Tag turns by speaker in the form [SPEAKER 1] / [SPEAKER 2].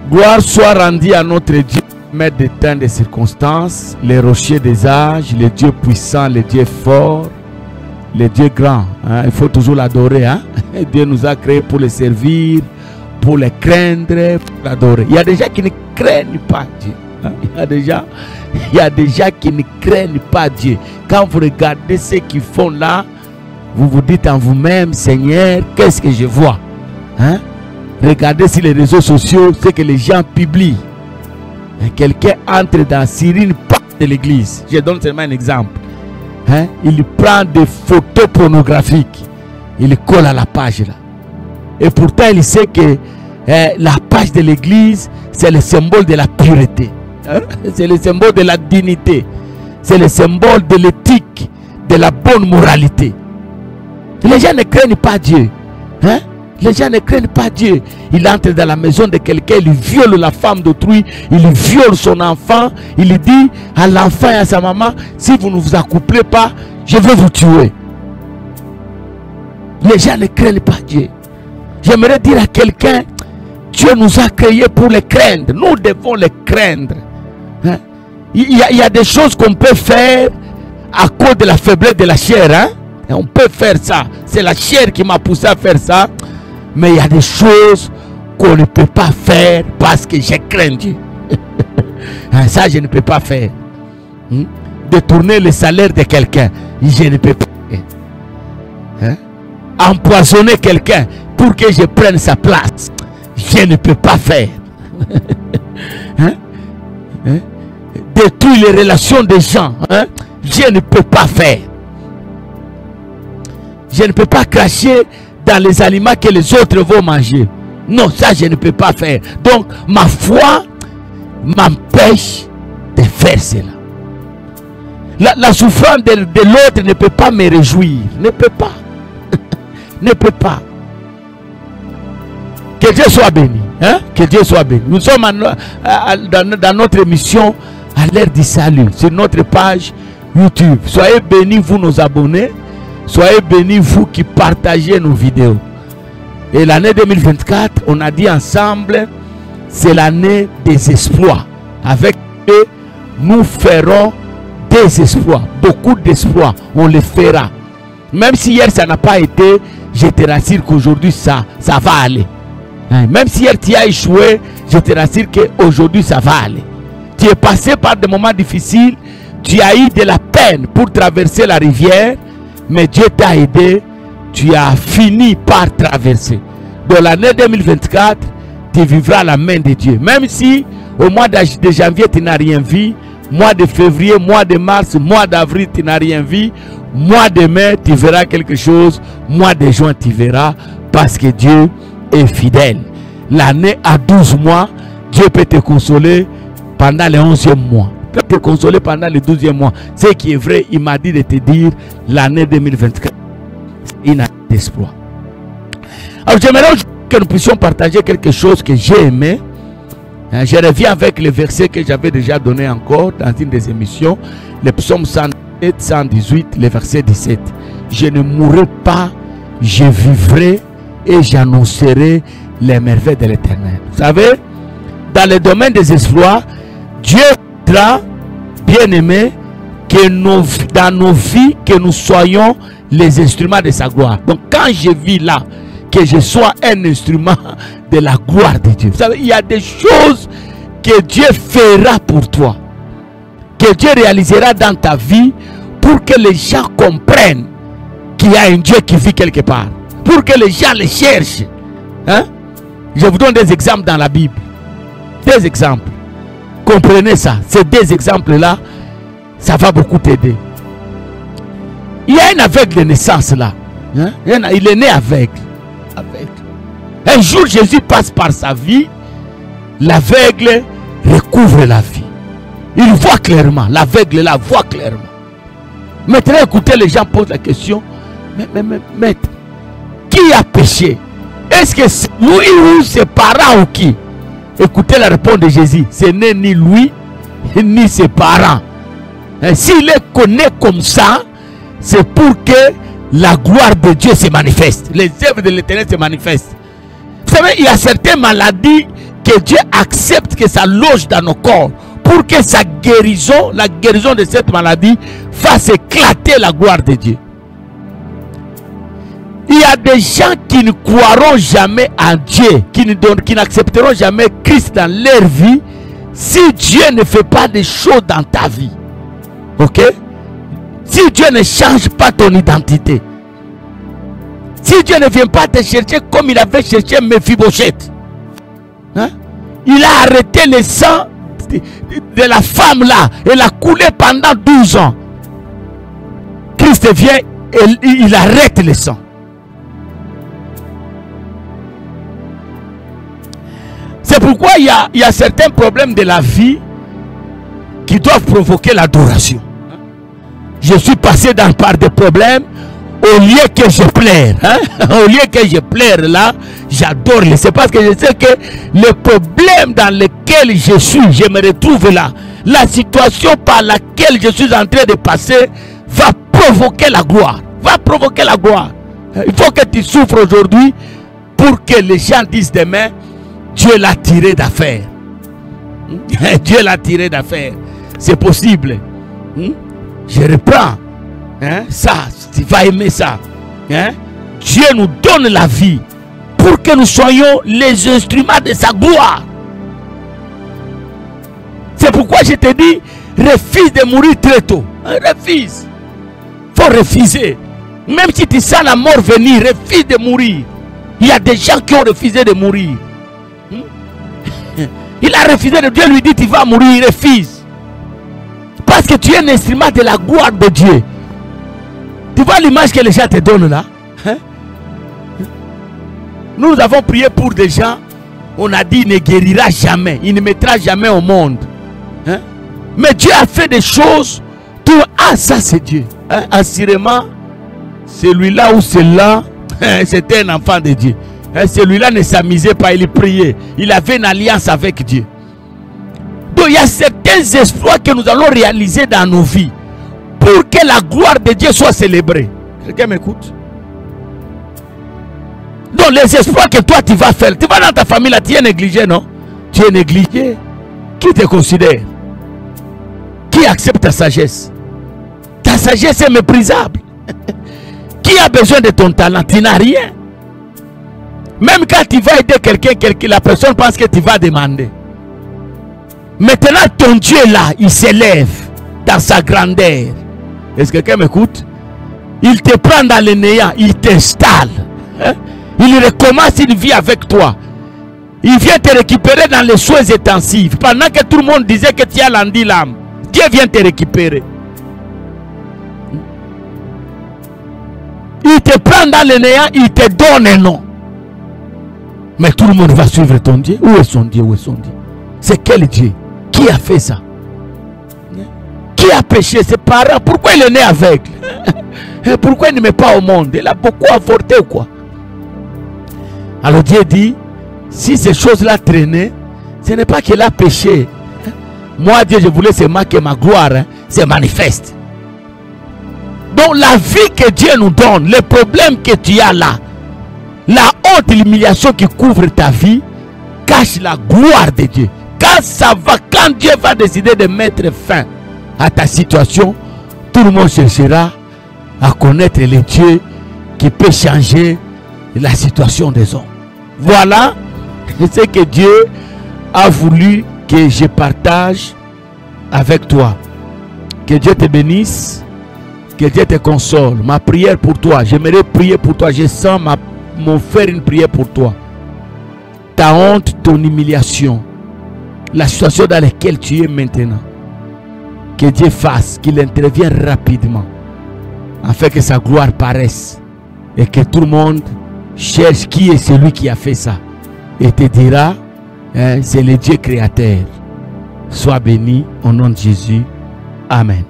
[SPEAKER 1] Gloire soit rendue à notre Dieu, maître des temps des circonstances, les rochers des âges, le Dieu puissant, le Dieu fort, le Dieu grand. Hein? Il faut toujours l'adorer. Hein? Dieu nous a créés pour le servir, pour le craindre, pour l'adorer. Il y a des gens qui ne craignent pas Dieu. Hein? Il y a des gens qui ne craignent pas Dieu. Quand vous regardez ce qu'ils font là, vous vous dites en vous-même, Seigneur, qu'est-ce que je vois? Hein? Regardez sur les réseaux sociaux ce que les gens publient. Quelqu'un entre dans une porte de l'église. Je donne seulement un exemple. Hein? Il prend des photos pornographiques. Il colle à la page là. Et pourtant il sait que la page de l'église, c'est le symbole de la pureté. Hein? C'est le symbole de la dignité. C'est le symbole de l'éthique, de la bonne moralité. Les gens ne craignent pas Dieu. Hein? Les gens ne craignent pas Dieu. Il entre dans la maison de quelqu'un, il viole la femme d'autrui, il viole son enfant, il dit à l'enfant et à sa maman, si vous ne vous accouplez pas, je vais vous tuer. Les gens ne craignent pas Dieu. J'aimerais dire à quelqu'un, Dieu nous a créés pour les craindre. Nous devons les craindre. Hein? Il y a des choses qu'on peut faire à cause de la faiblesse de la chair. Hein? On peut faire ça. C'est la chair qui m'a poussé à faire ça. Mais il y a des choses qu'on ne peut pas faire parce que je crains Dieu. Ça, je ne peux pas faire. Détourner le salaire de quelqu'un, je ne peux pas faire. Empoisonner quelqu'un pour que je prenne sa place, je ne peux pas faire. Détruire les relations des gens, je ne peux pas faire. Je ne peux pas cracher dans les aliments que les autres vont manger. Non, ça je ne peux pas faire. Donc ma foi m'empêche de faire cela. La souffrance de l'autre ne peut pas me réjouir. Ne peut pas. Ne peut pas. Que Dieu soit béni. Hein? Que Dieu soit béni. Nous sommes dans notre émission à l'heure du salut. Sur notre page YouTube. Soyez bénis vous nos abonnés. Soyez bénis vous qui partagez nos vidéos. Et l'année 2024, on a dit ensemble, c'est l'année des exploits. Avec eux, nous ferons des exploits. Beaucoup d'exploits, on les fera. Même si hier ça n'a pas été, je te rassure qu'aujourd'hui ça va aller. Même si hier tu as échoué, je te rassure qu'aujourd'hui ça va aller. Tu es passé par des moments difficiles, tu as eu de la peine pour traverser la rivière. Mais Dieu t'a aidé, tu as fini par traverser. Dans l'année 2024, tu vivras la main de Dieu. Même si au mois de janvier, tu n'as rien vu, mois de février, mois de mars, mois d'avril, tu n'as rien vu, mois de mai, tu verras quelque chose, mois de juin, tu verras, parce que Dieu est fidèle. L'année à 12 mois, Dieu peut te consoler pendant les 11e mois. Te consoler pendant le 12e mois. Ce qui est vrai, il m'a dit de te dire l'année 2024 c'est une année d'espoir. Alors j'aimerais que nous puissions partager quelque chose que j'ai aimé. Je reviens avec le verset que j'avais déjà donné encore dans une des émissions, le psaume 107, 118, le verset 17. Je ne mourrai pas, je vivrai et j'annoncerai les merveilles de l'Éternel. Vous savez, dans le domaine des exploits, Dieu bien aimé que dans nos vies que nous soyons les instruments de sa gloire. Donc quand je vis là que je sois un instrument de la gloire de Dieu. Vous savez, il y a des choses que Dieu fera pour toi, que Dieu réalisera dans ta vie pour que les gens comprennent qu'il y a un Dieu qui vit quelque part, pour que les gens le cherchent. Je vous donne des exemples dans la Bible. Des exemples. Comprenez ça. Ces deux exemples-là, ça va beaucoup t'aider. Il y a un aveugle de naissance là. Il est né aveugle. Un jour, Jésus passe par sa vie. L'aveugle recouvre la vie. Il voit clairement. L'aveugle là voit clairement. Maintenant, écoutez, les gens posent la question. Mais maître, qui a péché? Est-ce que c'est lui ou ses parents ou qui? Écoutez la réponse de Jésus. Ce n'est ni lui, ni ses parents. S'il les connaît comme ça, c'est pour que la gloire de Dieu se manifeste. Les œuvres de l'Éternel se manifestent. Vous savez, il y a certaines maladies que Dieu accepte que ça loge dans nos corps pour que sa guérison, la guérison de cette maladie, fasse éclater la gloire de Dieu. Il y a des gens qui ne croiront jamais en Dieu, qui n'accepteront jamais Christ dans leur vie si Dieu ne fait pas des choses dans ta vie. Ok? Si Dieu ne change pas ton identité. Si Dieu ne vient pas te chercher comme il avait cherché Mephibosheth. Hein? Il a arrêté le sang de la femme là. Elle a coulé pendant 12 ans. Christ vient et il arrête le sang. C'est pourquoi il y a certains problèmes de la vie qui doivent provoquer l'adoration. Je suis passé par des problèmes. Au lieu que je pleure, hein? Au lieu que je pleure là, j'adore. C'est parce que je sais que le problème dans lequel je suis, je me retrouve là, la situation par laquelle je suis en train de passer va provoquer la gloire. Va provoquer la gloire. Il faut que tu souffres aujourd'hui pour que les gens disent demain, Dieu l'a tiré d'affaire. Dieu l'a tiré d'affaire. C'est possible. Je reprends. Hein? Ça, tu vas aimer ça. Hein? Dieu nous donne la vie pour que nous soyons les instruments de sa gloire. C'est pourquoi je te dis, refuse de mourir très tôt. Refuse. Il faut refuser. Même si tu sens la mort venir, refuse de mourir. Il y a des gens qui ont refusé de mourir. Il a refusé de Dieu, lui dit tu vas mourir, il refuse. Parce que tu es un instrument de la gloire de Dieu. Tu vois l'image que les gens te donnent là, hein? Nous avons prié pour des gens. On a dit il ne guérira jamais. Il ne mettra jamais au monde, hein? Mais Dieu a fait des choses. Tout, ah ça c'est Dieu, hein? Assurément celui-là ou celle-là, c'était un enfant de Dieu, hein? Celui-là ne s'amusait pas, il priait. Il avait une alliance avec Dieu. Donc il y a certains exploits que nous allons réaliser dans nos vies pour que la gloire de Dieu soit célébrée. Quelqu'un m'écoute? Donc les exploits que toi tu vas faire, tu vas dans ta famille là, tu es négligé, non? Tu es négligé. Qui te considère? Qui accepte ta sagesse? Ta sagesse est méprisable. Qui a besoin de ton talent? Tu n'as rien. Même quand tu vas aider quelqu'un, la personne pense que tu vas demander. Maintenant ton Dieu là, il s'élève dans sa grandeur. Est-ce que quelqu'un m'écoute? Il te prend dans le néant, il t'installe, hein? Il recommence une vie avec toi. Il vient te récupérer dans les soins intensifs. Pendant que tout le monde disait que tu as l'andi l'âme, Dieu vient te récupérer. Il te prend dans le néant, il te donne un nom. Mais tout le monde va suivre ton Dieu. Où est son Dieu? Où est son Dieu? C'est quel Dieu? Qui a fait ça? Qui a péché? Ses parents. Pourquoi il est né aveugle? Pourquoi il ne met pas au monde? Il a beaucoup avorté ou quoi? Alors Dieu dit, si ces choses-là traînaient, ce n'est pas qu'il a péché. Moi Dieu, je voulais seulement que ma gloire se manifeste. Donc la vie que Dieu nous donne, les problèmes que tu as là, la honte, l'humiliation qui couvre ta vie, cache la gloire de Dieu. Quand ça va, quand Dieu va décider de mettre fin à ta situation, tout le monde cherchera à connaître le Dieu qui peut changer la situation des hommes. Voilà ce que Dieu a voulu que je partage avec toi. Que Dieu te bénisse, que Dieu te console. Ma prière pour toi, j'aimerais prier pour toi. Je sens mon faire une prière pour toi. Ta honte, ton humiliation, la situation dans laquelle tu es maintenant, que Dieu fasse, qu'il intervienne rapidement, afin que sa gloire paraisse et que tout le monde cherche qui est celui qui a fait ça et te dira, hein, c'est le Dieu créateur. Sois béni au nom de Jésus. Amen.